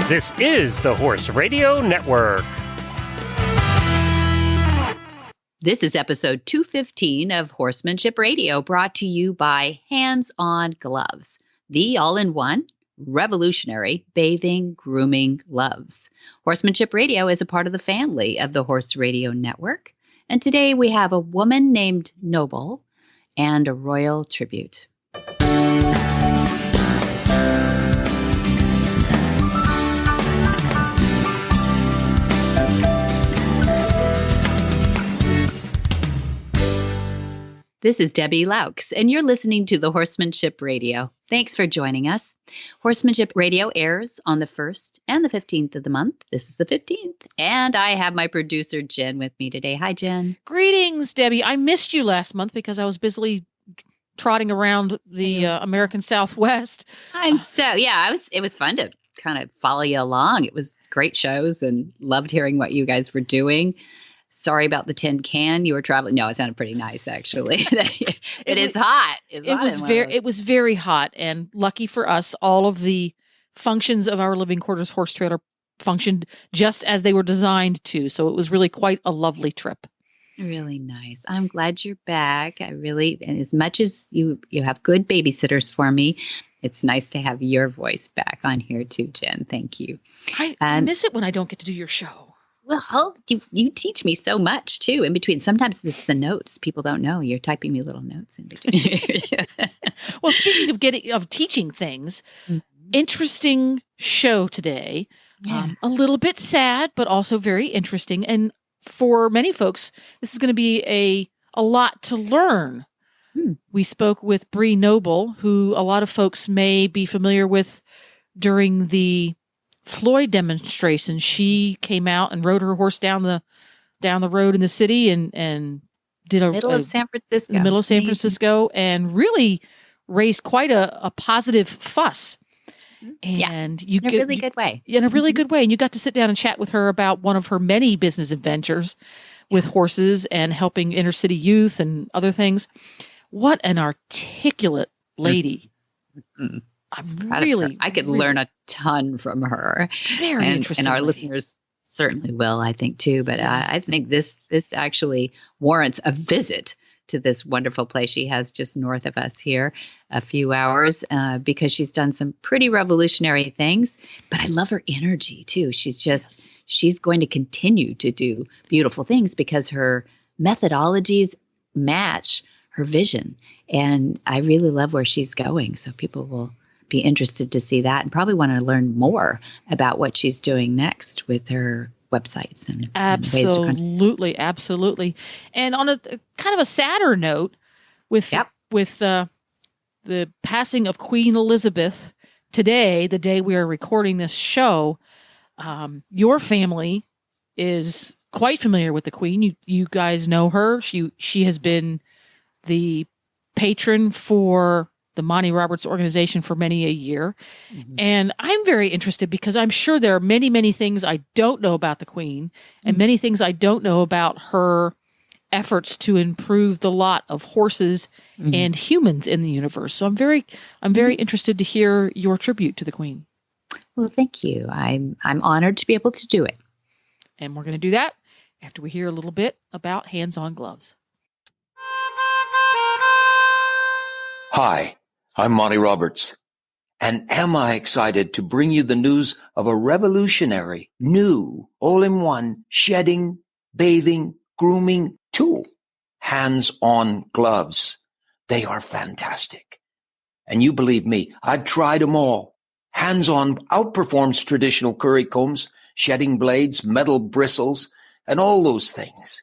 This is the Horse Radio Network. This is episode 215 of Horsemanship Radio, brought to you by HandsOnGloves, the all-in-one revolutionary bathing, grooming gloves. Horsemanship Radio is a part of the family of the Horse Radio Network. And today we have a woman named Noble and a royal tribute. This is Debbie Laux, and you're listening to the Horsemanship Radio. Thanks for joining us. Horsemanship Radio airs on the 1st and the 15th of the month. This is the 15th, and I have my producer, Jen, with me today. Hi, Jen. Greetings, Debbie. I missed you last month because I was busily trotting around the American Southwest. It was fun to kind of follow you along. It was great shows and loved hearing what you guys were doing. Sorry about the tin can you were traveling. No, it sounded pretty nice, actually. It's hot. It was very hot, and lucky for us, all of the functions of our living quarters horse trailer functioned just as they were designed to. So it was really quite a lovely trip. Really nice. I'm glad you're back. And as much as you have good babysitters for me, it's nice to have your voice back on here too, Jen. Thank you. I miss it when I don't get to do your show. Well, you teach me so much, too, in between. Sometimes it's the notes. People don't know. You're typing me little notes in between. Well, speaking of teaching things, interesting show today. Yeah. A little bit sad, but also very interesting. And for many folks, this is going to be a lot to learn. We spoke with Brianna Noble, who a lot of folks may be familiar with during the Floyd demonstration. She came out and rode her horse down the road in the city and did in the middle of San Francisco and really raised quite a positive fuss. And in a really good way. In a really good way. And you got to sit down and chat with her about one of her many business adventures with horses and helping inner city youth and other things. What an articulate lady. I could learn a ton from her. Very interesting. And our listeners certainly will, I think, too. But I think this actually warrants a visit to this wonderful place she has just north of us here, a few hours, because she's done some pretty revolutionary things. But I love her energy, too. She's going to continue to do beautiful things because her methodologies match her vision. And I really love where she's going. So people will be interested to see that and probably want to learn more about what she's doing next with her websites and absolutely. And on a kind of a sadder note, with the passing of Queen Elizabeth today, the day we are recording this show, your family is quite familiar with the Queen. You guys know her. She has been the patron for the Monty Roberts organization for many a year. And I'm very interested because I'm sure there are many, many things I don't know about the Queen and many things I don't know about her efforts to improve the lot of horses and humans in the universe. So I'm very interested to hear your tribute to the Queen. Well, thank you. I'm honored to be able to do it. And we're going to do that after we hear a little bit about Hands on Gloves. Hi, I'm Monty Roberts, and am I excited to bring you the news of a revolutionary, new, all-in-one shedding, bathing, grooming tool, Hands-on Gloves. They are fantastic. And you believe me, I've tried them all. Hands-on outperforms traditional curry combs, shedding blades, metal bristles, and all those things.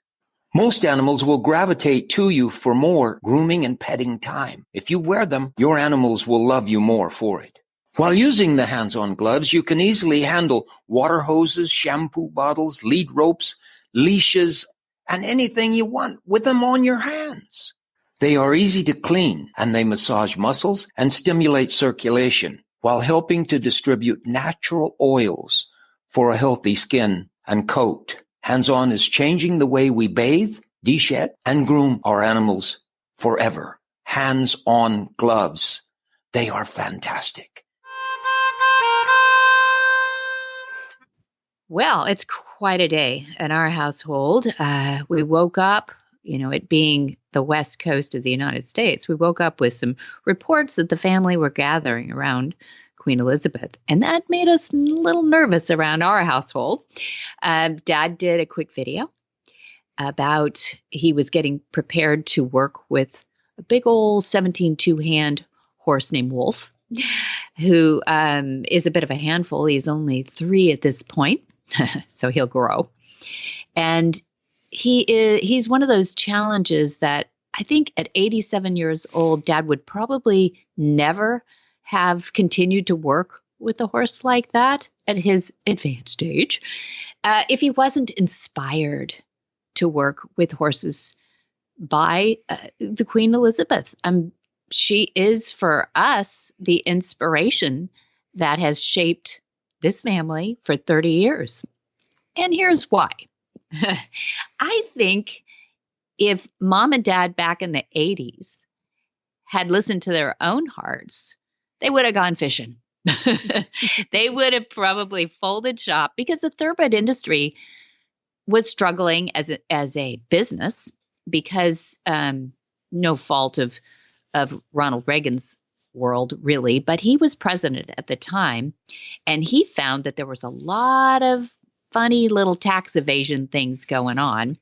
Most animals will gravitate to you for more grooming and petting time. If you wear them, your animals will love you more for it. While using the Hands-on Gloves, you can easily handle water hoses, shampoo bottles, lead ropes, leashes, and anything you want with them on your hands. They are easy to clean, and they massage muscles and stimulate circulation while helping to distribute natural oils for a healthy skin and coat. Hands-on is changing the way we bathe, de-shed, and groom our animals forever. Hands-on Gloves. They are fantastic. Well, it's quite a day in our household. We woke up, it being the West Coast of the United States, we woke up with some reports that the family were gathering around Queen Elizabeth. And that made us a little nervous around our household. Dad did a quick video about he was getting prepared to work with a big old 17 two-hand horse named Wolf, who is a bit of a handful. He's only 3 at this point. So he'll grow. And he's one of those challenges that I think at 87 years old, Dad would probably never have continued to work with a horse like that at his advanced age if he wasn't inspired to work with horses by the Queen Elizabeth. She is, for us, the inspiration that has shaped this family for 30 years. And here's why. I think if Mom and Dad back in the 80s had listened to their own hearts, they would have gone fishing. They would have probably folded shop because the thoroughbred industry was struggling as a business because no fault of Ronald Reagan's world, really, but he was president at the time, and he found that there was a lot of funny little tax evasion things going on.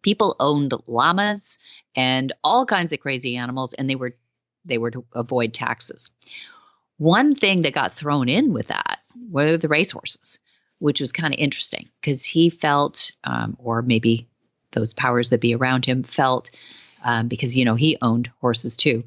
People owned llamas and all kinds of crazy animals, and they were to avoid taxes. One thing that got thrown in with that were the racehorses, which was kind of interesting because he felt, or maybe those powers that be around him felt, because he owned horses too,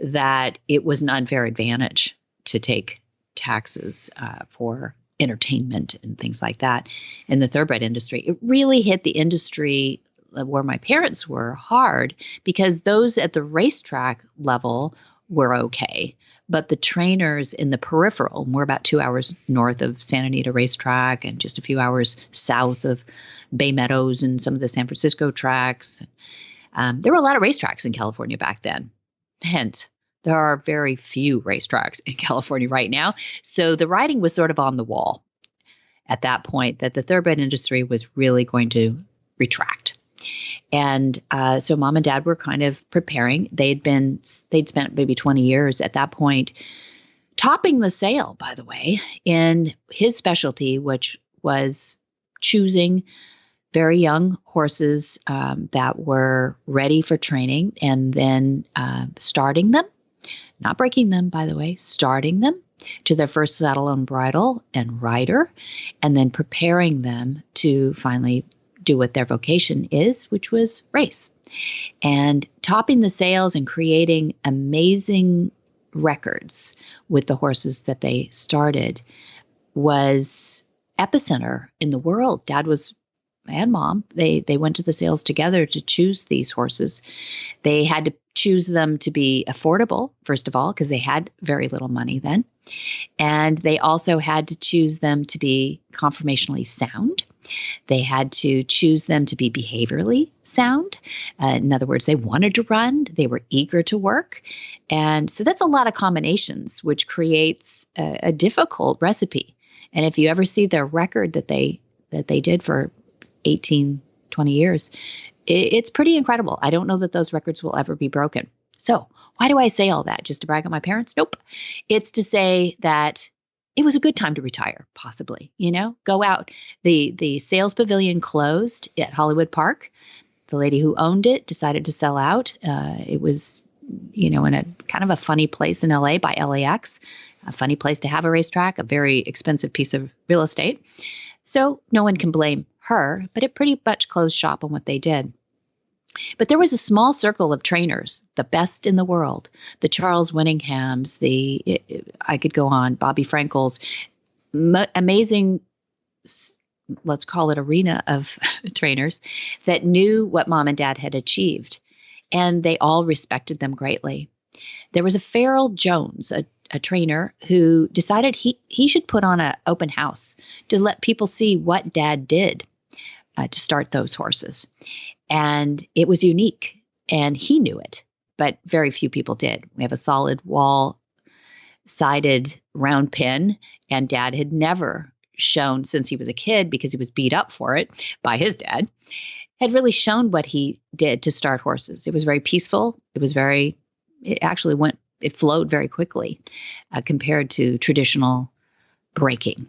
that it was an unfair advantage to take taxes for entertainment and things like that in the thoroughbred industry. It really hit the industry where my parents were hard because those at the racetrack level were okay. But the trainers in the peripheral, we're about 2 hours north of Santa Anita Racetrack and just a few hours south of Bay Meadows and some of the San Francisco tracks. There were a lot of racetracks in California back then. Hence, there are very few racetracks in California right now. So the writing was sort of on the wall at that point that the thoroughbred industry was really going to retract. And so Mom and Dad were kind of preparing. They'd spent maybe 20 years at that point topping the sale, by the way, in his specialty, which was choosing very young horses that were ready for training and then starting them, not breaking them, by the way, starting them to their first saddle and bridle and rider, and then preparing them to finally do what their vocation is, which was race. And topping the sales and creating amazing records with the horses that they started was epicenter in the world. Dad and Mom, they went to the sales together to choose these horses. They had to choose them to be affordable, first of all, because they had very little money then. And they also had to choose them to be conformationally sound. They had to choose them to be behaviorally sound. In other words, they wanted to run. They were eager to work. And so that's a lot of combinations, which creates a difficult recipe. And if you ever see their record that they did for 18, 20 years, it's pretty incredible. I don't know that those records will ever be broken. So why do I say all that? Just to brag on my parents? Nope. It's to say that it was a good time to retire, possibly, go out. The sales pavilion closed at Hollywood Park. The lady who owned it decided to sell out. It was, in a kind of a funny place in LA by LAX, a funny place to have a racetrack, a very expensive piece of real estate. So no one can blame her, but it pretty much closed shop on what they did. But there was a small circle of trainers, the best in the world, the Charles Winninghams, I could go on, Bobby Frankel's, amazing, let's call it arena of trainers that knew what Mom and Dad had achieved, and they all respected them greatly. There was a Farrell Jones, a trainer, who decided he should put on an open house to let people see what Dad did to start those horses. And it was unique, and he knew it, but very few people did. We have a solid wall-sided round pin, and Dad had never shown since he was a kid, because he was beat up for it by his dad, had really shown what he did to start horses. It was very peaceful. It flowed very quickly compared to traditional breaking.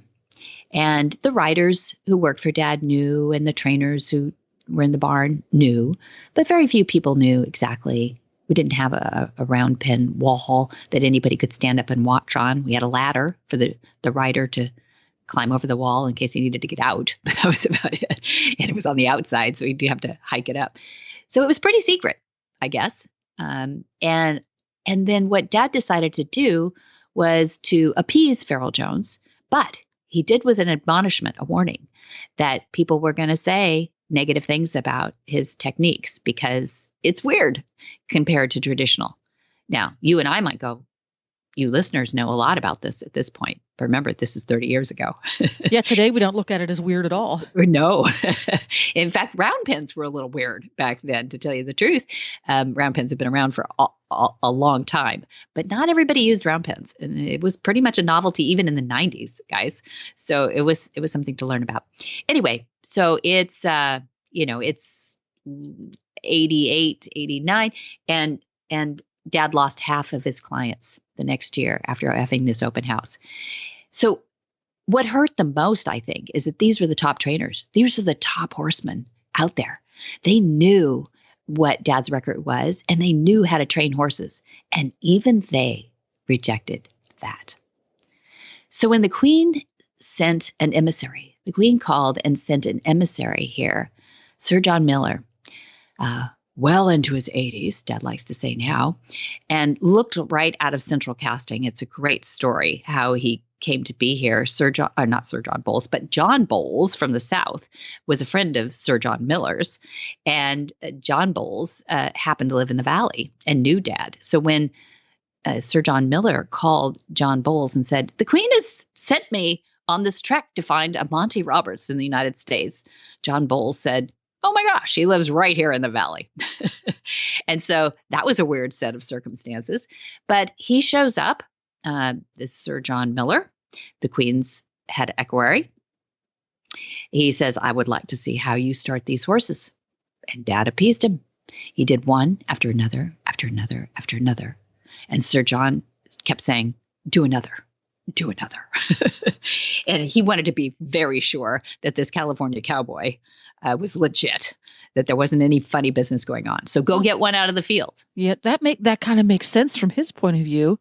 And the riders who worked for Dad knew, and the trainers who were in the barn knew, but very few people knew exactly. We didn't have a round pen wall that anybody could stand up and watch on. We had a ladder for the rider to climb over the wall in case he needed to get out, but that was about it. And it was on the outside, so he'd have to hike it up. So it was pretty secret, I guess. And then what Dad decided to do was to appease Farrell Jones, but he did with an admonishment, a warning, that people were going to say negative things about his techniques because it's weird compared to traditional. Now, you and I might go, you listeners know a lot about this at this point. But remember, this is 30 years ago. Yeah, today we don't look at it as weird at all. No. In fact, round pens were a little weird back then, to tell you the truth. Round pens have been around for a long time, but not everybody used round pens. And it was pretty much a novelty even in the 90s, guys. So it was something to learn about. Anyway, so it's 88, 89, and Dad lost half of his clients the next year after having this open house. So what hurt the most, I think, is that these were the top trainers. These are the top horsemen out there. They knew what Dad's record was, and they knew how to train horses. And even they rejected that. So when the Queen sent an emissary, the Queen called and sent an emissary here, Sir John Miller, well into his 80s, Dad likes to say now, and looked right out of central casting. It's a great story how he came to be here. Not Sir John Bowles, but John Bowles from the South was a friend of Sir John Miller's. And John Bowles happened to live in the Valley and knew Dad. So when Sir John Miller called John Bowles and said, "The Queen has sent me on this trek to find a Monty Roberts in the United States," John Bowles said, "Oh my gosh, he lives right here in the Valley." And so that was a weird set of circumstances. But he shows up, this Sir John Miller, the Queen's head equerry. He says, "I would like to see how you start these horses." And Dad appeased him. He did one after another, after another, after another. And Sir John kept saying, "Do another. Do another." And he wanted to be very sure that this California cowboy was legit, that there wasn't any funny business going on. So go get one out of the field. Yeah, that kind of makes sense from his point of view.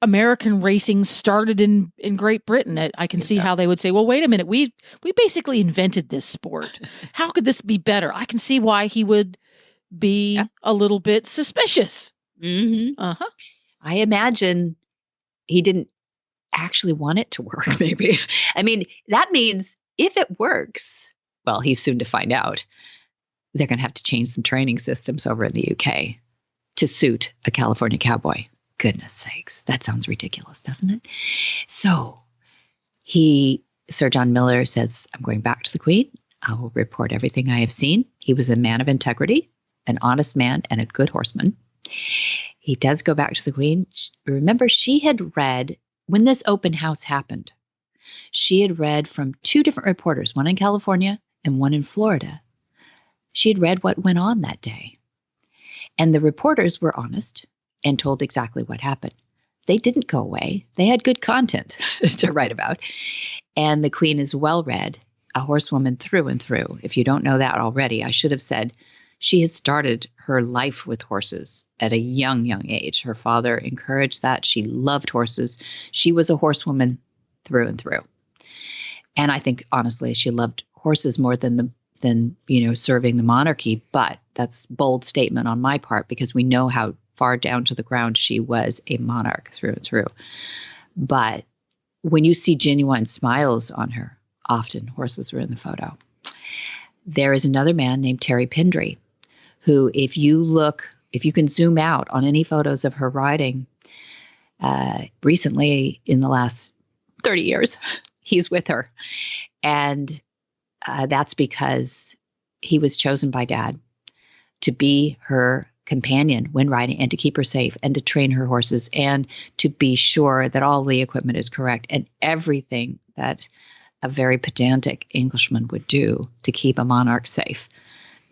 American racing started in Great Britain. I can see how they would say, "Well, wait a minute, we basically invented this sport. How could this be better?" I can see why he would be a little bit suspicious. Mm-hmm. Uh-huh. I imagine he didn't actually want it to work, maybe. I mean, that means if it works, well, he's soon to find out, they're going to have to change some training systems over in the UK to suit a California cowboy. Goodness sakes, that sounds ridiculous, doesn't it? So Sir John Miller says, "I'm going back to the Queen. I will report everything I have seen." He was a man of integrity, an honest man, and a good horseman. He does go back to the Queen. Remember, she had read, when this open house happened, she had read from two different reporters, one in California and one in Florida. She had read what went on that day. And the reporters were honest and told exactly what happened. They didn't go away. They had good content to write about. And the Queen is well-read, a horsewoman through and through. If you don't know that already, I should have said she had started her life with horses at a young, young age. Her father encouraged that. She loved horses. She was a horsewoman through and through. And I think, honestly, she loved horses more than serving the monarchy. But that's a bold statement on my part, because we know how far down to the ground she was a monarch through and through. But when you see genuine smiles on her, often horses were in the photo. There is another man named Terry Pendry, who, if you can zoom out on any photos of her riding recently in the last 30 years, he's with her. And that's because he was chosen by Dad to be her companion when riding, and to keep her safe, and to train her horses, and to be sure that all the equipment is correct, and everything that a very pedantic Englishman would do to keep a monarch safe.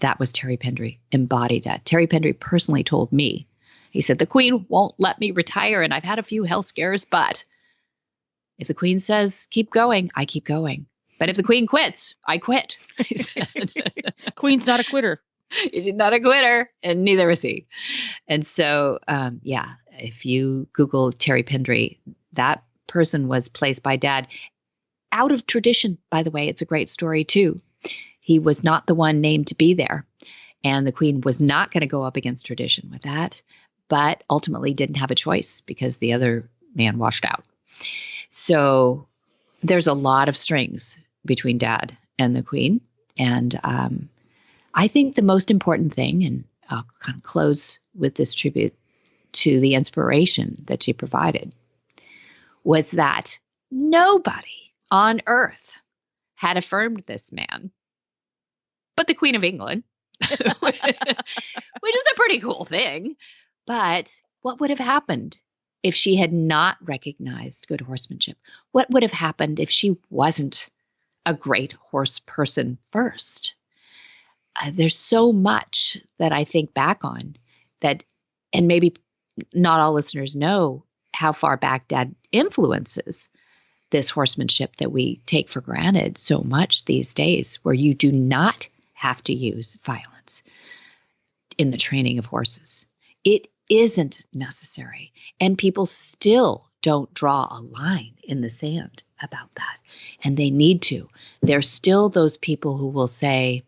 That was Terry Pendry, embodied that. Terry Pendry personally told me, he said, the Queen won't let me retire, and I've had a few health scares, but if the Queen says keep going, I keep going. But if the Queen quits, I quit. He said. Queen's not a quitter. She's not a quitter, and neither is he. And so, if you Google Terry Pendry, that person was placed by Dad out of tradition, by the way. It's a great story, too. He was not the one named to be there, and the Queen was not going to go up against tradition with that, but ultimately didn't have a choice because the other man washed out. So there's a lot of strings between Dad and the Queen, and I think the most important thing, and I'll kind of close with this tribute to the inspiration that she provided, was that nobody on earth had affirmed this man but the Queen of England, which is a pretty cool thing. But what would have happened if she had not recognized good horsemanship? What would have happened if she wasn't a great horse person first? There's so much that I think back on that, and maybe not all listeners know how far back Dad influences this horsemanship that we take for granted so much these days, where you do not have to use violence in the training of horses. It isn't necessary. And people still don't draw a line in the sand about that. And they need to. There's still those people who will say,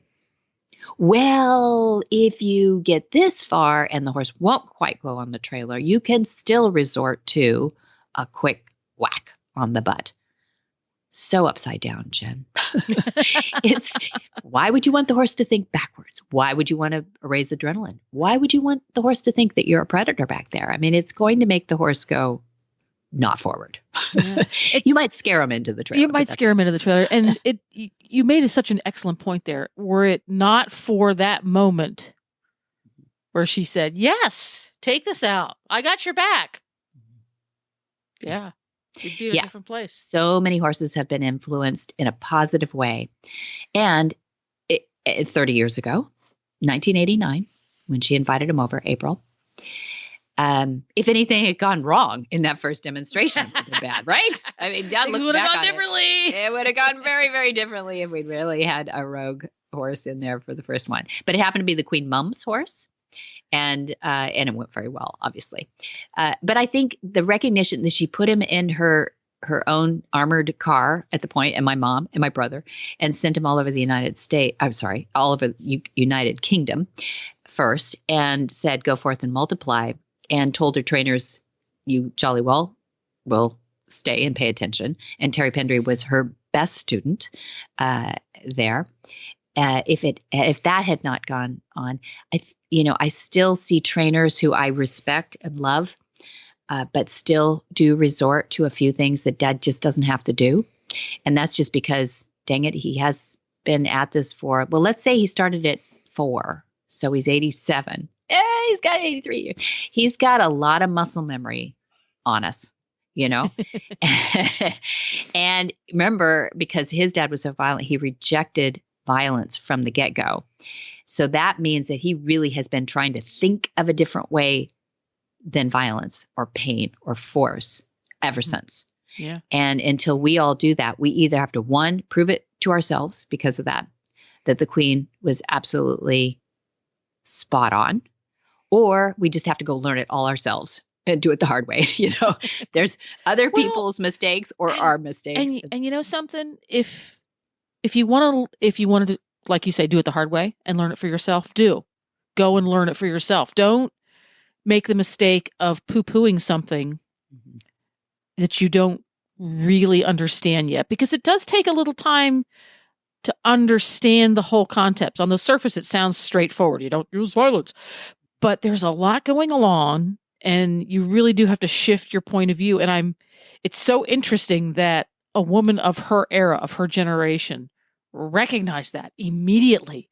well, if you get this far and the horse won't quite go on the trailer, you can still resort to a quick whack on the butt. So upside down, Jen. Why would you want the horse to think backwards? Why would you want to raise adrenaline? Why would you want the horse to think that you're a predator back there? I mean, it's going to make the horse go not forward. Yeah. You might scare him into the trailer. You might scare him into the trailer. And you made such an excellent point there. Were it not for that moment where she said, yes, take this out. I got your back. Yeah. You'd be in a different place. So many horses have been influenced in a positive way. And 30 years ago, 1989, when she invited him over, April, if anything had gone wrong in that first demonstration, it would have been bad, right? I mean, Dad looks back on differently. It would have gone very, very differently if we'd really had a rogue horse in there for the first one. But it happened to be the Queen Mum's horse. And it went very well, obviously. But I think the recognition that she put him in her own armored car at the point, and my mom and my brother, and sent him all over the United States. I'm sorry, all over the United Kingdom first, and said, go forth and multiply, and told her trainers, you jolly well will stay and pay attention. And Terry Pendry was her best student there. If that had not gone on, I still see trainers who I respect and love, but still do resort to a few things that Dad just doesn't have to do. And that's just because, dang it, he has been at this for, well, let's say he started at 4. So he's 87. He's got 83 years. He's got a lot of muscle memory on us, And remember, because his dad was so violent, he rejected violence from the get-go. So that means that he really has been trying to think of a different way than violence or pain or force ever since. Yeah. And until we all do that, we either have to, one, prove it to ourselves because of that the Queen was absolutely spot on, or we just have to go learn it all ourselves and do it the hard way. There's other people's mistakes or our mistakes. And something, if you want to, like you say, do it the hard way and learn it for yourself, go and learn it for yourself. Don't make the mistake of poo-pooing something that you don't really understand yet, because it does take a little time to understand the whole concept. On the surface, it sounds straightforward. You don't use violence, but there's a lot going along, and you really do have to shift your point of view. And it's so interesting that a woman of her era, of her generation, recognized that immediately.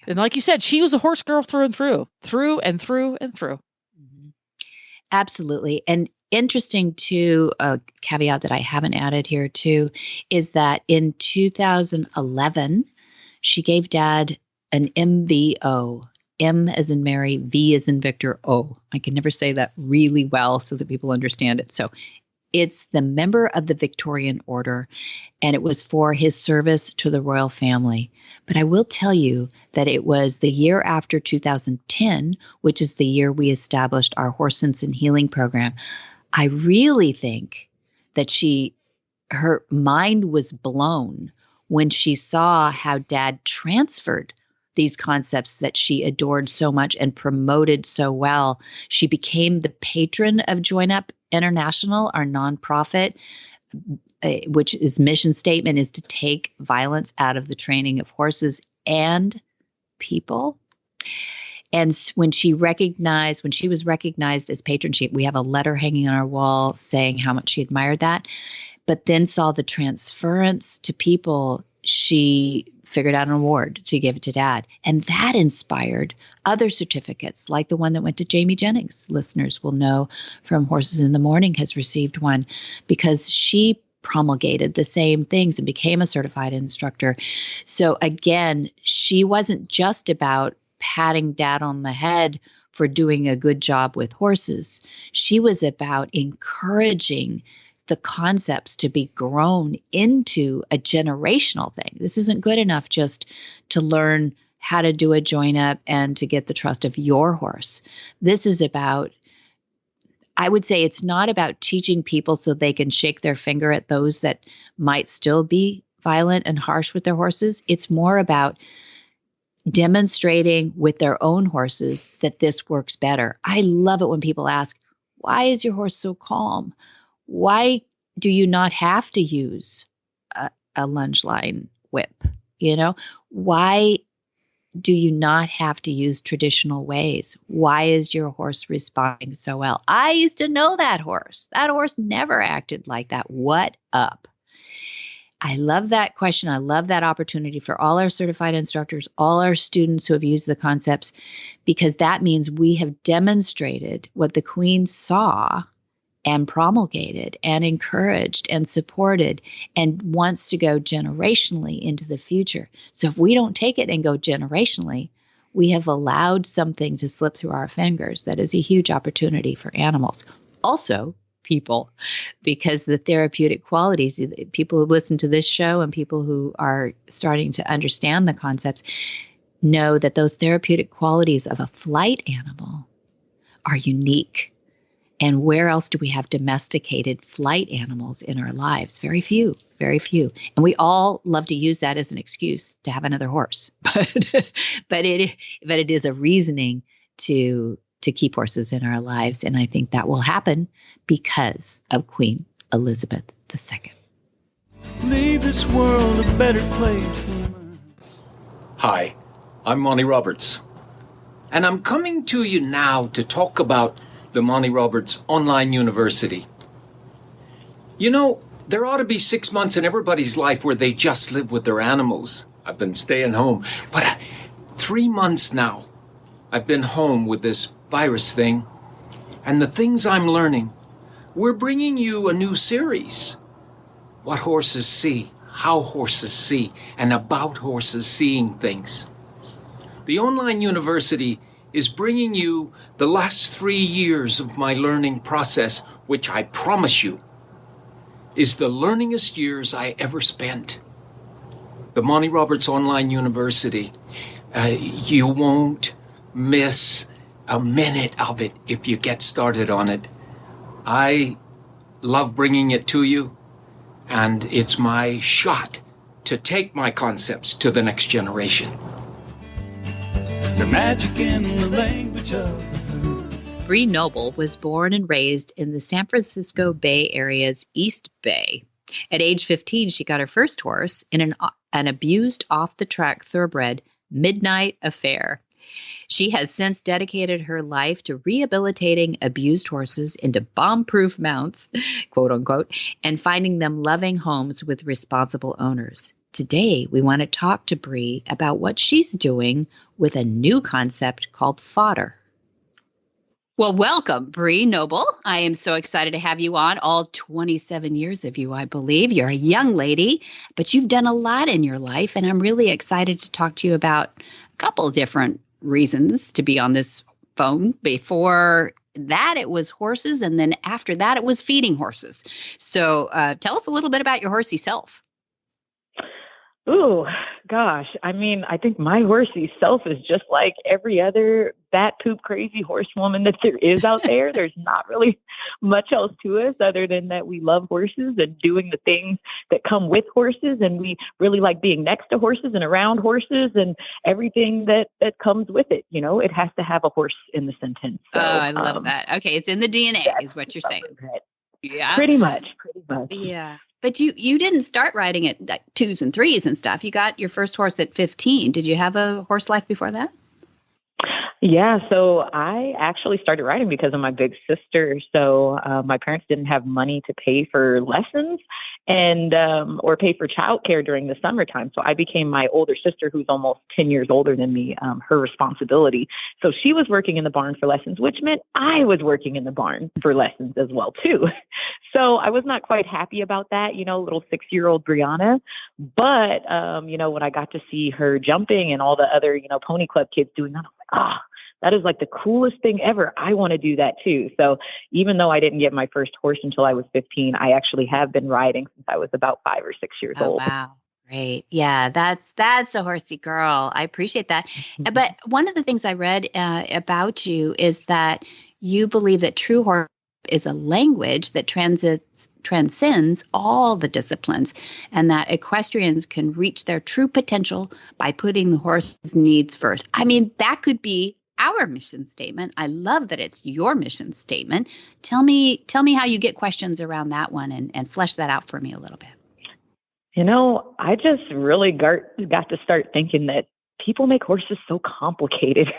And like you said, she was a horse girl through and through, through and through and through. Mm-hmm. Absolutely. And interesting too, a caveat that I haven't added here too, is that in 2011, she gave Dad an MVO. M as in Mary, V as in Victor, O. I can never say that really well so that people understand it. So it's the Member of the Victorian Order, and it was for his service to the royal family. But I will tell you that it was the year after 2010, which is the year we established our Horse Sense and Healing program. I really think that her mind was blown when she saw how Dad transferred these concepts that she adored so much and promoted so well. She became the patron of Join Up International, our nonprofit, which is mission statement is to take violence out of the training of horses and people. And when she was recognized as patron, we have a letter hanging on our wall saying how much she admired that, but then saw the transference to people. She figured out an award to give it to Dad. And that inspired other certificates, like the one that went to Jamie Jennings. Listeners will know from Horses in the Morning has received one because she promulgated the same things and became a certified instructor. So again, she wasn't just about patting Dad on the head for doing a good job with horses. She was about encouraging the concepts to be grown into a generational thing. This isn't good enough just to learn how to do a join up and to get the trust of your horse. This is about, I would say it's not about teaching people so they can shake their finger at those that might still be violent and harsh with their horses. It's more about demonstrating with their own horses that this works better. I love it when people ask, why is your horse so calm? Why do you not have to use a lunge line whip? Why do you not have to use traditional ways? Why is your horse responding so well? I used to know that horse. That horse never acted like that. What up? I love that question. I love that opportunity for all our certified instructors, all our students who have used the concepts, because that means we have demonstrated what the Queen saw and promulgated and encouraged and supported and wants to go generationally into the future. So if we don't take it and go generationally, we have allowed something to slip through our fingers that is a huge opportunity for animals. Also, people, because the therapeutic qualities, people who listen to this show and people who are starting to understand the concepts know that those therapeutic qualities of a flight animal are unique. And where else do we have domesticated flight animals in our lives? Very few, very few. And we all love to use that as an excuse to have another horse. But it is a reasoning to keep horses in our lives. And I think that will happen because of Queen Elizabeth II. Leave this world a better place. Hi, I'm Monty Roberts. And I'm coming to you now to talk about the Monty Roberts Online University. There ought to be 6 months in everybody's life where they just live with their animals. I've been staying home, but 3 months now, I've been home with this virus thing. And the things I'm learning, we're bringing you a new series. What horses see, how horses see, and about horses seeing things. The Online University is bringing you the last 3 years of my learning process, which I promise you is the learningest years I ever spent. The Monty Roberts Online University, you won't miss a minute of it if you get started on it. I love bringing it to you, and it's my shot to take my concepts to the next generation. The magic in the language of the herd. Brianna Noble was born and raised in the San Francisco Bay Area's East Bay. At age 15, she got her first horse in an abused off-the-track thoroughbred Midnight Affair. She has since dedicated her life to rehabilitating abused horses into bomb-proof mounts, quote unquote, and finding them loving homes with responsible owners. Today, we want to talk to Bree about what she's doing with a new concept called fodder. Well, welcome, Bree Noble. I am so excited to have you on. All 27 years of you, I believe. You're a young lady, but you've done a lot in your life, and I'm really excited to talk to you about a couple of different reasons to be on this phone. Before that, it was horses, and then after that, it was feeding horses. So tell us a little bit about your horsey self. Ooh, gosh. I mean, I think my horsey self is just like every other bat poop crazy horsewoman that there is out there. There's not really much else to us other than that we love horses and doing the things that come with horses. And we really like being next to horses and around horses and everything that comes with it. You know, it has to have a horse in the sentence. So, I love that. Okay. It's in the DNA is what you're saying. Yeah. Pretty much. Yeah. But you didn't start riding at like 2s and 3s and stuff. You got your first horse at 15. Did you have a horse life before that? Yeah, so I actually started riding because of my big sister. So my parents didn't have money to pay for lessons and or pay for childcare during the summertime. So I became my older sister, who's almost 10 years older than me, her responsibility. So she was working in the barn for lessons, which meant I was working in the barn for lessons as well, too. So I was not quite happy about that, you know, little 6-year-old Brianna. But, you know, when I got to see her jumping and all the other, you know, pony club kids doing that, I was like, that is like the coolest thing ever. I want to do that too. So even though I didn't get my first horse until I was 15, I actually have been riding since I was about 5 or 6 years old. Wow. Great. Yeah, that's a horsey girl. I appreciate that. But one of the things I read about you is that you believe that true horse is a language that transcends all the disciplines, and that equestrians can reach their true potential by putting the horse's needs first. I mean, that could be our mission statement. I love that it's your mission statement. Tell me how you get questions around that one and flesh that out for me a little bit. You know, I just really got to start thinking that people make horses so complicated.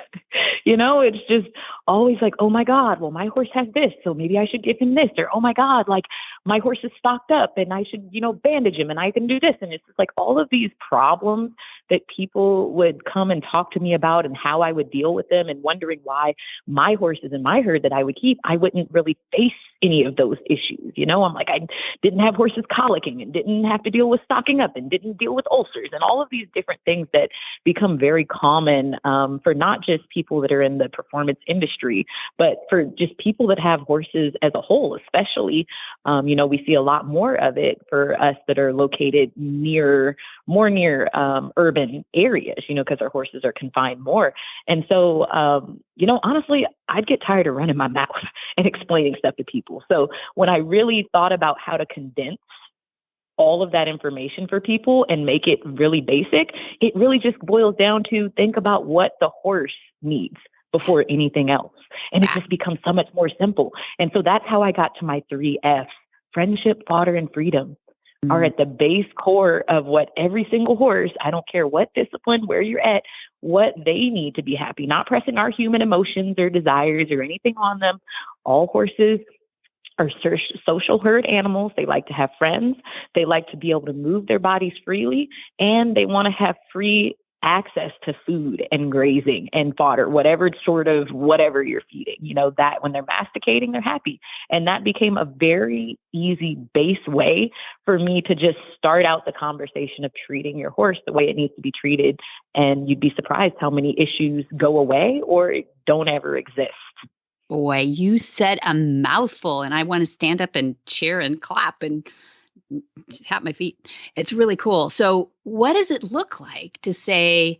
You know, it's just always like, oh my God, well, my horse has this, so maybe I should give him this. Or, oh my God, like my horse is stocked up and I should, you know, bandage him and I can do this. And it's just like all of these problems that people would come and talk to me about and how I would deal with them, and wondering why my horses in my herd that I would keep, I wouldn't really face any of those issues. You know, I'm like, I didn't have horses colicking and didn't have to deal with stocking up and didn't deal with ulcers and all of these different things that become very common for not just people that are in the performance industry, but for just people that have horses as a whole, especially, you know, we see a lot more of it for us that are located more near urban areas, you know, because our horses are confined more. And so, you know, honestly, I'd get tired of running my mouth and explaining stuff to people. So when I really thought about how to condense all of that information for people and make it really basic, it really just boils down to think about what the horse needs before anything else. And it just becomes so much more simple. And so that's how I got to my 3 F's: friendship, fodder, and freedom. Are at the base core of what every single horse, I don't care what discipline, where you're at, what they need to be happy, not pressing our human emotions or desires or anything on them. All horses are social herd animals. They like to have friends. They like to be able to move their bodies freely, and they want to have free access to food and grazing and fodder, whatever you're feeding, you know, that when they're masticating, they're happy. And that became a very easy base way for me to just start out the conversation of treating your horse the way it needs to be treated. And you'd be surprised how many issues go away or don't ever exist. Boy, you said a mouthful, and I want to stand up and cheer and clap and tap my feet. It's really cool. So what does it look like to say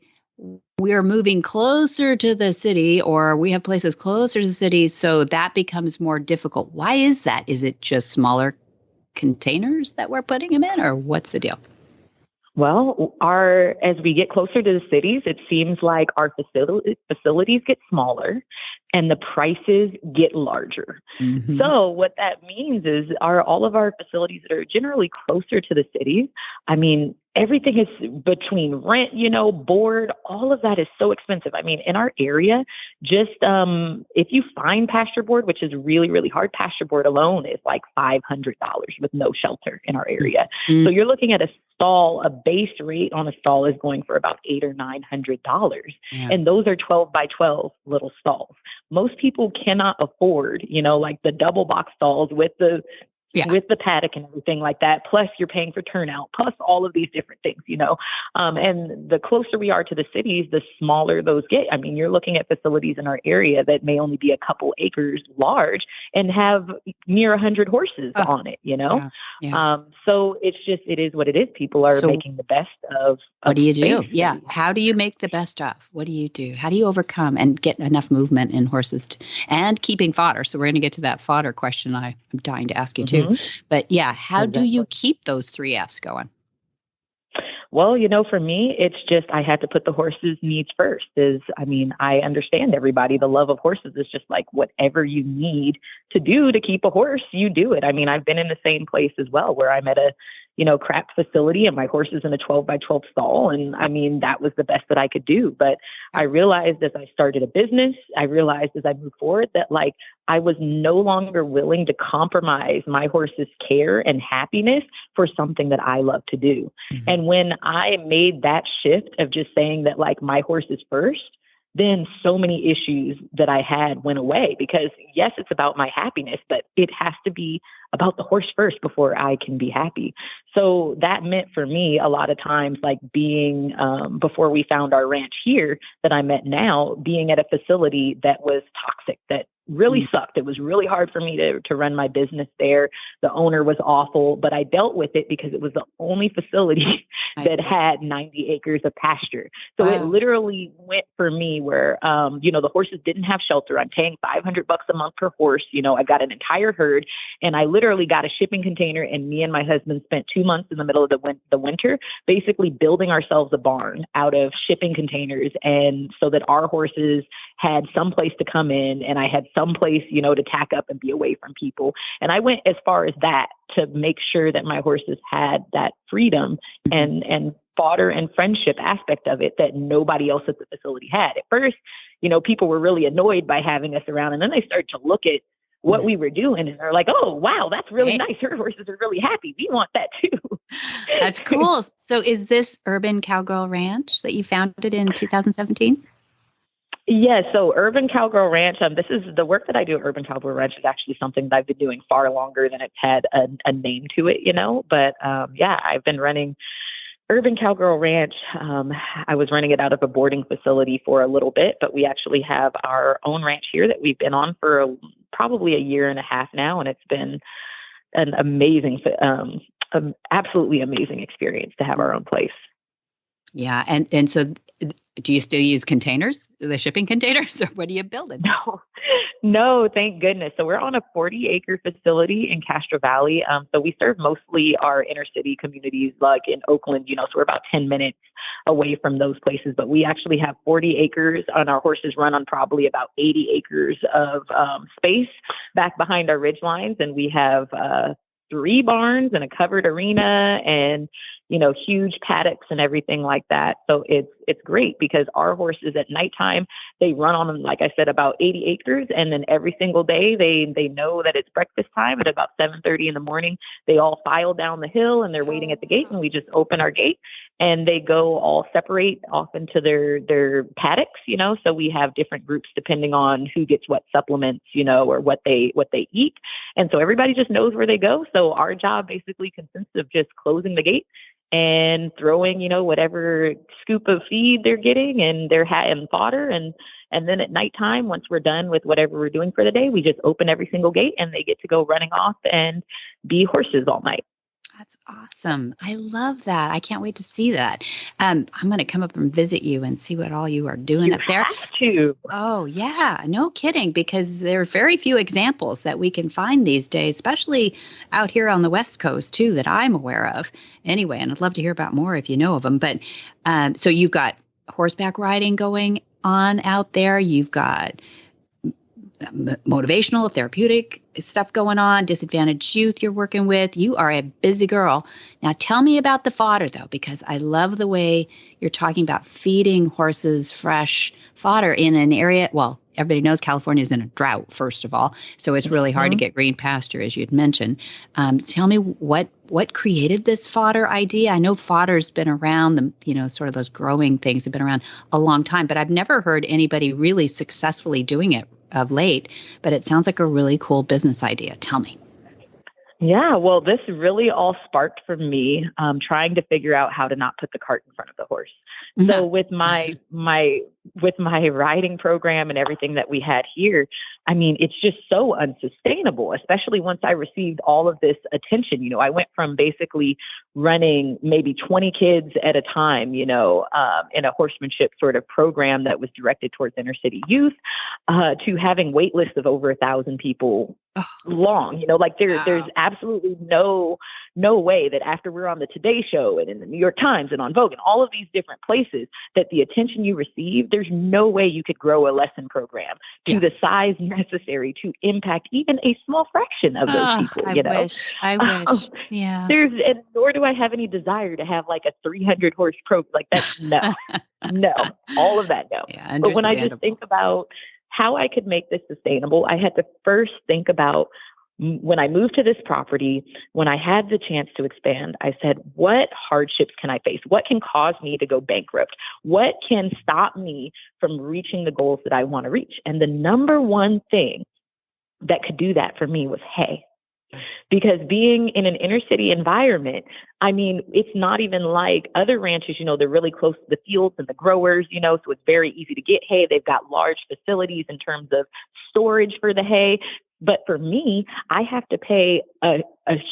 we're moving closer to the city, or we have places closer to the city, so that becomes more difficult? Why is that? Is it just smaller containers that we're putting them in, or what's the deal? Well, as we get closer to the cities, it seems like our facilities get smaller and the prices get larger. Mm-hmm. So what that means is all of our facilities that are generally closer to the cities, I mean, everything is between rent, you know, board, all of that is so expensive. I mean, in our area, just if you find pasture board, which is really, really hard, pasture board alone is like $500 with no shelter in our area. Mm-hmm. So you're looking at a stall, a base rate on a stall is going for about $800 or $900. Yeah. And those are 12 by 12 little stalls. Most people cannot afford, like the double box stalls with the paddock and everything like that. Plus you're paying for turnout, plus all of these different things, and the closer we are to the cities, the smaller those get. I mean, you're looking at facilities in our area that may only be a couple acres large and have near 100 horses on it, Yeah. Yeah. So it is what it is. People are making the best of what do you do? space. Yeah. How do you make the best of? What do you do? How do you overcome and get enough movement in horses and keeping fodder? So we're going to get to that fodder question I'm dying to ask you too. But yeah, how do you keep those 3 F's going? Well, for me, it's just I had to put the horses' needs first. I understand everybody. The love of horses is just like whatever you need to do to keep a horse, you do it. I mean, I've been in the same place as well where I'm at a crap facility and my horse is in a 12 by 12 stall. And I mean, that was the best that I could do. But I realized as I started a business, I realized as I moved forward that I was no longer willing to compromise my horse's care and happiness for something that I love to do. Mm-hmm. And when I made that shift of just saying that my horse is first, then so many issues that I had went away because yes, it's about my happiness, but it has to be about the horse first before I can be happy. So that meant for me a lot of times, being, before we found our ranch here that I'm at now, being at a facility that was toxic, that really sucked. It was really hard for me to run my business there. The owner was awful, but I dealt with it because it was the only facility that had 90 acres of pasture. So it literally went for me where, the horses didn't have shelter. I'm paying $500 a month per horse. I got an entire herd and I literally got a shipping container and me and my husband spent 2 months in the middle of the winter, basically building ourselves a barn out of shipping containers. And so that our horses had some place to come in and I had some place, to tack up and be away from people. And I went as far as that to make sure that my horses had that freedom and fodder and friendship aspect of it that nobody else at the facility had. At first, people were really annoyed by having us around. And then they started to look at what we were doing and they're like, oh, wow, that's really nice. Her horses are really happy. We want that too. That's cool. So is this Urban Cowgirl Ranch that you founded in 2017? Yeah, so Urban Cowgirl Ranch, this is the work that I do at Urban Cowgirl Ranch is actually something that I've been doing far longer than it's had a name to it, But I've been running Urban Cowgirl Ranch. I was running it out of a boarding facility for a little bit, but we actually have our own ranch here that we've been on for probably a year and a half now, and it's been an amazing, absolutely amazing experience to have our own place. Yeah, and so do you still use containers, the shipping containers, or what are you building? No, thank goodness. So we're on a 40-acre facility in Castro Valley. So we serve mostly our inner city communities, like in Oakland, so we're about 10 minutes away from those places. But we actually have 40 acres, and our horses run on probably about 80 acres of space back behind our ridge lines. And we have 3 barns and a covered arena and, huge paddocks and everything like that. So it's great because our horses at nighttime, they run on, like I said, about 80 acres. And then every single day they know that it's breakfast time at about 7:30 in the morning. They all file down the hill and they're waiting at the gate and we just open our gate and they go all separate off into their paddocks, so we have different groups depending on who gets what supplements, or what they eat. And so everybody just knows where they go. So our job basically consists of just closing the gate and throwing, whatever scoop of feed they're getting and their hat and fodder. And then at nighttime, once we're done with whatever we're doing for the day, we just open every single gate and they get to go running off and be horses all night. That's awesome. I love that. I can't wait to see that. I'm going to come up and visit you and see what all you are doing up there. Have to. Oh, yeah. No kidding, because there are very few examples that we can find these days, especially out here on the West Coast, too, that I'm aware of. Anyway, and I'd love to hear about more if you know of them. But so you've got horseback riding going on out there. You've got motivational, therapeutic stuff going on, disadvantaged youth you're working with. You are a busy girl. Now tell me about the fodder though, because I love the way you're talking about feeding horses fresh fodder in an area. Well, everybody knows California is in a drought, first of all. So it's really hard to get green pasture, as you'd mentioned. Tell me what created this fodder idea? I know fodder's been around, sort of those growing things have been around a long time, but I've never heard anybody really successfully doing it of late. But it sounds like a really cool business idea. Tell me. Yeah, well, this really all sparked from me trying to figure out how to not put the cart in front of the horse. So with my riding program and everything that we had here, I mean, it's just so unsustainable, especially once I received all of this attention. I went from basically running maybe 20 kids at a time, in a horsemanship sort of program that was directed towards inner city youth, to having wait lists of over 1,000 people long. There's absolutely no way that after we're on the Today Show and in the New York Times and on Vogue and all of these different places, that the attention you receive, there's no way you could grow a lesson program to the size necessary to impact even a small fraction of those people. I wish. Yeah. And nor do I have any desire to have like a 300 horse program like that. No, all of that. No. Yeah, but when I just think about how I could make this sustainable, I had to first think about when I moved to this property, when I had the chance to expand, I said, what hardships can I face? What can cause me to go bankrupt? What can stop me from reaching the goals that I want to reach? And the number one thing that could do that for me was hay. Because being in an inner city environment, I mean, it's not even like other ranches, they're really close to the fields and the growers, so it's very easy to get hay. They've got large facilities in terms of storage for the hay. But for me, I have to pay a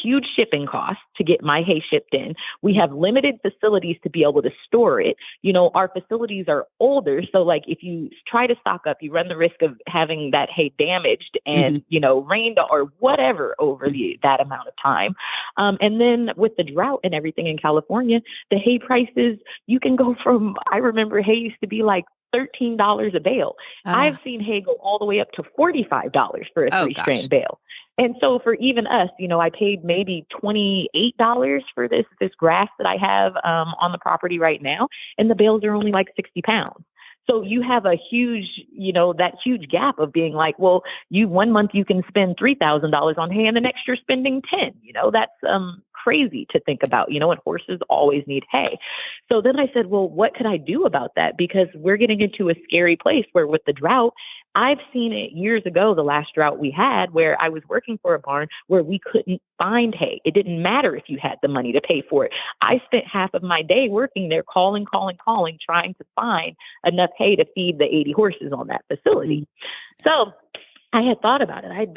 huge shipping cost to get my hay shipped in. We have limited facilities to be able to store it. Our facilities are older. So like if you try to stock up, you run the risk of having that hay damaged and, rained or whatever over that amount of time. And then with the drought and everything in California, the hay prices, you can go from, I remember hay used to be like $13 a bale. I've seen hay go all the way up to $45 for a 3-strand bale. And so for even us, I paid maybe $28 for this grass that I have on the property right now. And the bales are only like 60 pounds. So you have a huge, that huge gap of being like, well, 1 month you can spend $3,000 on hay and the next you're spending 10, that's crazy to think about, and horses always need hay. So then I said, well, what could I do about that? Because we're getting into a scary place where with the drought, I've seen it years ago, the last drought we had, where I was working for a barn where we couldn't find hay. It didn't matter if you had the money to pay for it. I spent half of my day working there, calling, trying to find enough hay to feed the 80 horses on that facility. So I had thought about it. I'd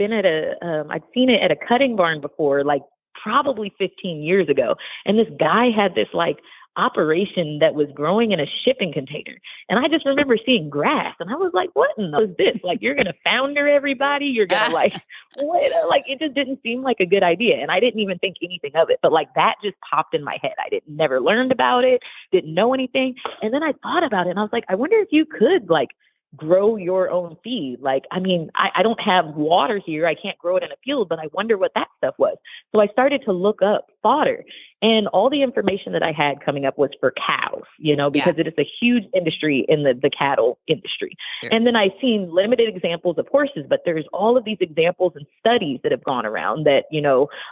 seen it at a cutting barn before, like probably 15 years ago. And this guy had this like operation that was growing in a shipping container. And I just remember seeing grass and I was like, what in the is this? Like, you're going to founder everybody. You're going to it just didn't seem like a good idea. And I didn't even think anything of it, but like that just popped in my head. I never learned about it, didn't know anything. And then I thought about it and I was like, I wonder if you could like grow your own feed. Like, I mean, I don't have water here. I can't grow it in a field, but I wonder what that stuff was. So I started to look up fodder and all the information that I had coming up was for cows, because it is a huge industry in the cattle industry. Yeah. And then I've seen limited examples of horses, but there's all of these examples and studies that have gone around that,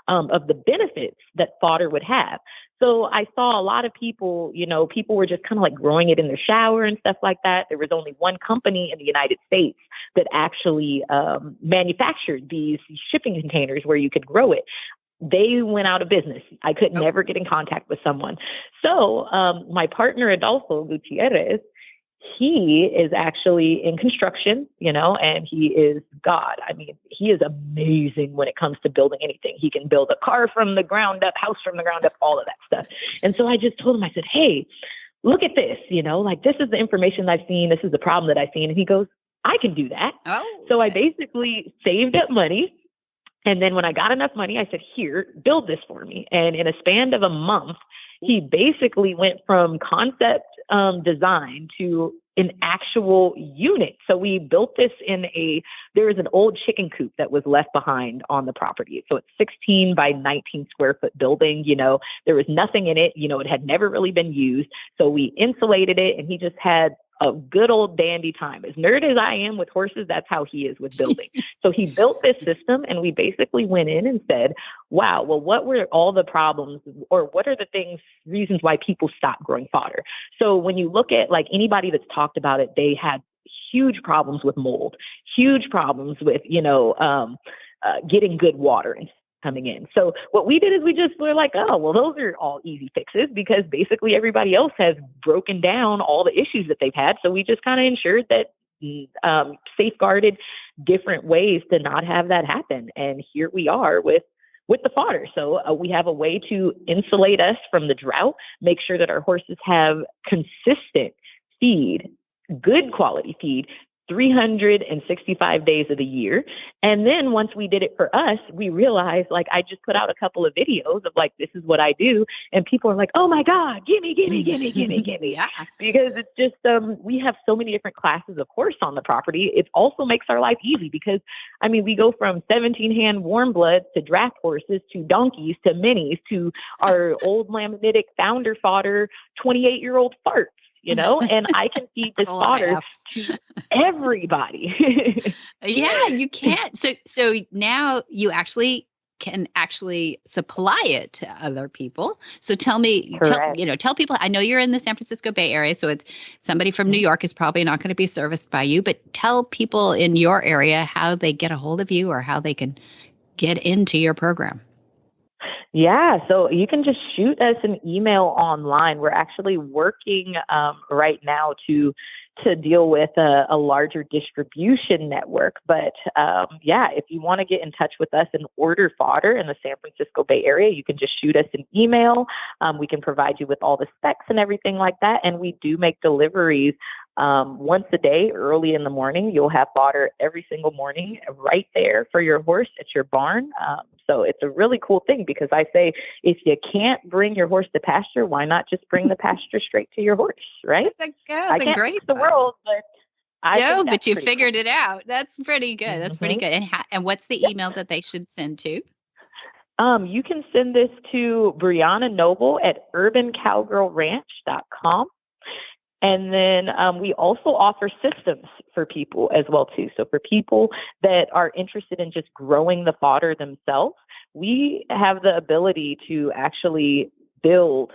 of the benefits that fodder would have. So I saw a lot of people, people were just kind of like growing it in their shower and stuff like that. There was only one company in the United States that actually manufactured these shipping containers where you could grow it. They went out of business. I could never get in contact with someone. So my partner, Adolfo Gutierrez, he is actually in construction, and he is God. I mean, he is amazing when it comes to building anything. He can build a car from the ground up, house from the ground up, all of that stuff. And so I just told him, I said, hey, look at this, like this is the information I've seen. This is the problem that I've seen. And he goes, I can do that. So I basically saved up money. And then when I got enough money, I said, here, build this for me. And in a span of a month, he basically went from concept design to an actual unit. So we built this there was an old chicken coop that was left behind on the property. So it's 16 by 19 square foot building. There was nothing in it. It had never really been used. So we insulated it and he just had a good old dandy time. As nerd as I am with horses, that's how he is with building. So he built this system, and we basically went in and said, wow, well, what were all the problems, or what are the reasons why people stop growing fodder? So when you look at like anybody that's talked about it, they had huge problems with mold, huge problems with, getting good water coming in. So what we did is we were like, oh, well, those are all easy fixes, because basically everybody else has broken down all the issues that they've had. So we just kind of ensured that safeguarded different ways to not have that happen. And here we are with the fodder. So we have a way to insulate us from the drought, make sure that our horses have consistent feed, good quality feed, 365 days of the year. And then once we did it for us, we realized, like, I just put out a couple of videos of like, this is what I do. And people are like, oh my God, gimme. Yeah. Because it's just, we have so many different classes of horse on the property. It also makes our life easy because, I mean, we go from 17-hand warm bloods to draft horses to donkeys to minis to our old laminitic founder fodder, 28-year-old farts. And I can feed this fodder to everybody. Yeah, you can't. So now you can supply it to other people. So tell people, I know you're in the San Francisco Bay Area, so it's somebody from New York is probably not going to be serviced by you, but tell people in your area how they get a hold of you or how they can get into your program. Yeah, so you can just shoot us an email online. We're actually working right now to deal with a larger distribution network. But if you want to get in touch with us and order fodder in the San Francisco Bay Area, you can just shoot us an email. We can provide you with all the specs and everything like that. And we do make deliveries once a day, early in the morning. You'll have fodder every single morning right there for your horse at your barn. So it's a really cool thing, because I say, if you can't bring your horse to pasture, why not just bring the pasture straight to your horse, right? That's a great fix the world, but but you figured it out. That's pretty good. That's pretty good. And what's the email that they should send to? You can send this to Brianna Noble at urbancowgirlranch.com. And then we also offer systems for people as well, too. So for people that are interested in just growing the fodder themselves, we have the ability to actually build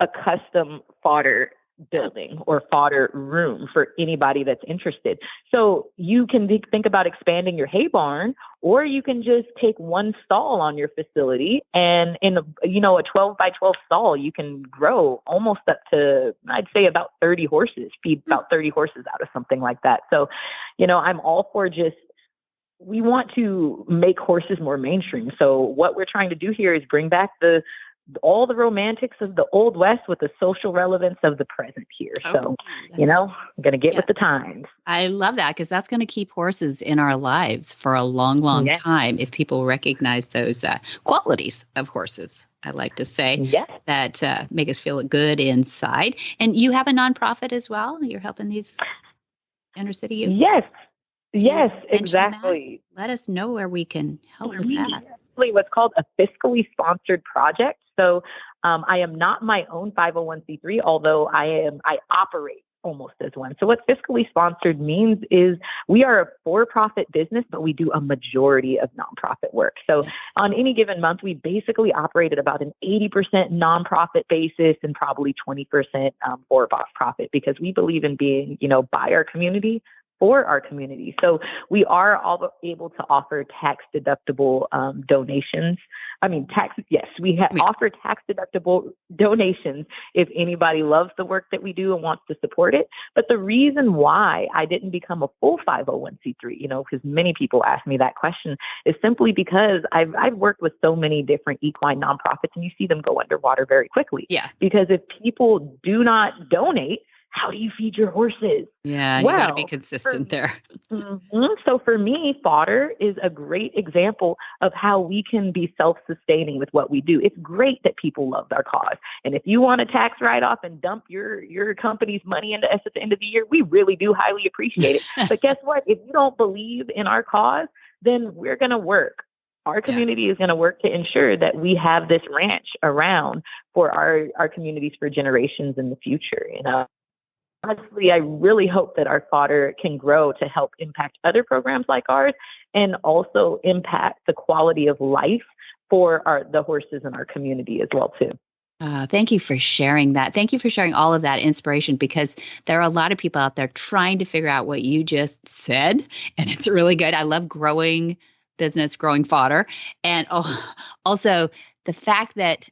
a custom fodder building or fodder room for anybody that's interested. So you can think about expanding your hay barn, or you can just take one stall on your facility, and in a 12 by 12 stall, you can grow almost up to, I'd say, about 30 horses, feed about 30 horses out of something like that. So, I'm all for we want to make horses more mainstream. So what we're trying to do here is bring back all the romantics of the Old West with the social relevance of the present here. So, I'm going to get with the times. I love that, because that's going to keep horses in our lives for a long, long time if people recognize those qualities of horses. I like to say that make us feel good inside. And you have a nonprofit as well. You're helping these inner city youth. Yes, exactly. Let us know where we can help with that. What's called a fiscally sponsored project. So I am not my own 501c3, although I operate almost as one. So what fiscally sponsored means is we are a for-profit business, but we do a majority of nonprofit work. So on any given month, we basically operate at about an 80% nonprofit basis and probably 20% for-profit, because we believe in being, by our community, for our community. So we are all able to offer tax deductible donations. We offer tax deductible donations if anybody loves the work that we do and wants to support it. But the reason why I didn't become a full 501c3, because many people ask me that question, is simply because I've worked with so many different equine nonprofits, and you see them go underwater very quickly. Yeah. Because if people do not donate, how do you feed your horses? Yeah, you got to be consistent there. So for me, fodder is a great example of how we can be self-sustaining with what we do. It's great that people love our cause. And if you want a tax write-off and dump your company's money into us at the end of the year, we really do highly appreciate it. But guess what? If you don't believe in our cause, then we're going to work. Our community is going to work to ensure that we have this ranch around for our communities for generations in the future, honestly, I really hope that our fodder can grow to help impact other programs like ours and also impact the quality of life for the horses in our community as well, too. Thank you for sharing that. Thank you for sharing all of that inspiration, because there are a lot of people out there trying to figure out what you just said, and it's really good. I love growing business, growing fodder, and also the fact that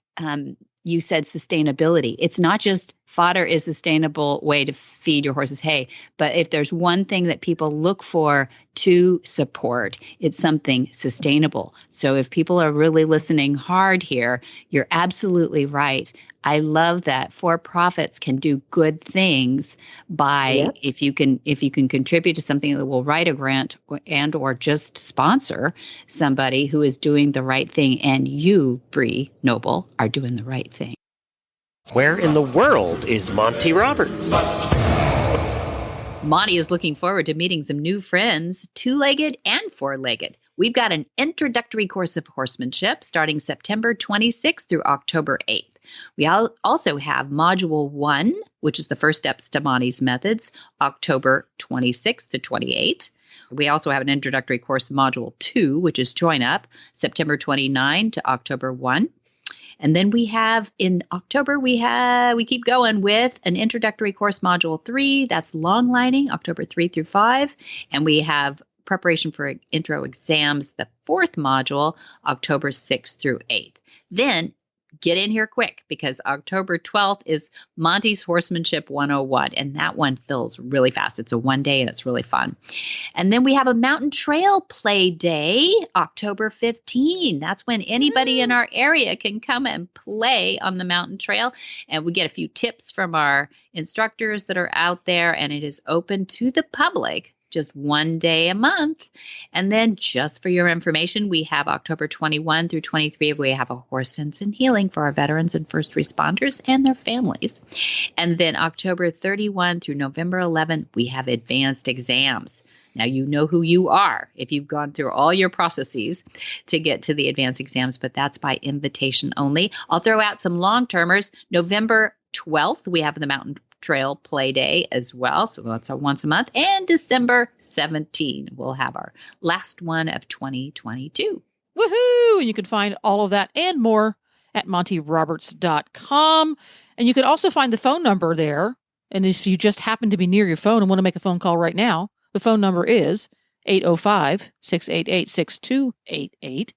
you said sustainability. It's not just fodder is a sustainable way to feed your horses hay, but if there's one thing that people look for to support, it's something sustainable. So if people are really listening hard here, you're absolutely right. I love that for-profits can do good things by if you can contribute to something that will write a grant and or just sponsor somebody who is doing the right thing, and you, Bree Noble, are doing the right thing. Where in the world is Monty Roberts? Monty is looking forward to meeting some new friends, two-legged and four-legged. We've got an introductory course of horsemanship starting September 26th through October 8th. We also have Module 1, which is the first steps to Monty's methods, October 26th to 28th. We also have an introductory course, Module 2, which is Join Up, September 29 to October 1. And then we have in October, we keep going with an introductory course, Module 3. That's long lining, October 3 through 5. And we have preparation for intro exams, the fourth module, October 6th through 8th. Then get in here quick, because October 12th is Monty's Horsemanship 101, and that one fills really fast. It's a one day and it's really fun. And then we have a mountain trail play day, October 15. That's when anybody in our area can come and play on the mountain trail. And we get a few tips from our instructors that are out there, and it is open to the public just one day a month. And then just for your information, we have October 21 through 23, we have a horse sense and healing for our veterans and first responders and their families. And then October 31 through November 11, we have advanced exams. Now, you know who you are if you've gone through all your processes to get to the advanced exams, but that's by invitation only. I'll throw out some long-termers. November 12th, we have the Mountain Trail Play Day as well. So that's a once a month. And December 17, we'll have our last one of 2022. Woohoo! And you can find all of that and more at montyroberts.com. And you can also find the phone number there. And if you just happen to be near your phone and want to make a phone call right now, the phone number is 805-688-6288.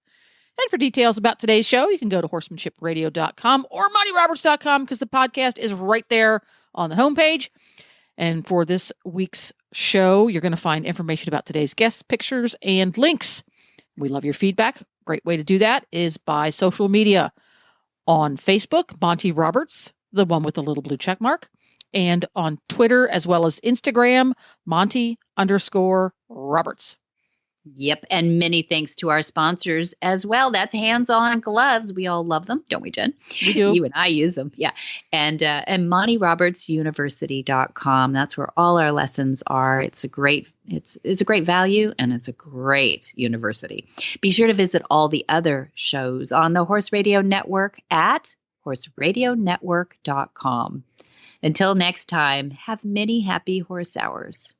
And for details about today's show, you can go to horsemanshipradio.com or montyroberts.com, because the podcast is right there on the homepage. And for this week's show, you're going to find information about today's guests, pictures, and links. We love your feedback. Great way to do that is by social media. On Facebook, Monty Roberts, the one with the little blue check mark. And on Twitter, as well as Instagram, Monty_Roberts. Yep. And many thanks to our sponsors as well. That's HandsOnGloves. We all love them, don't we, Jen? We do. You and I use them. Yeah. And MontyRobertsUniversity.com. That's where all our lessons are. It's a great value, and it's a great university. Be sure to visit all the other shows on the Horse Radio Network at horseradionetwork.com. Until next time, have many happy horse hours.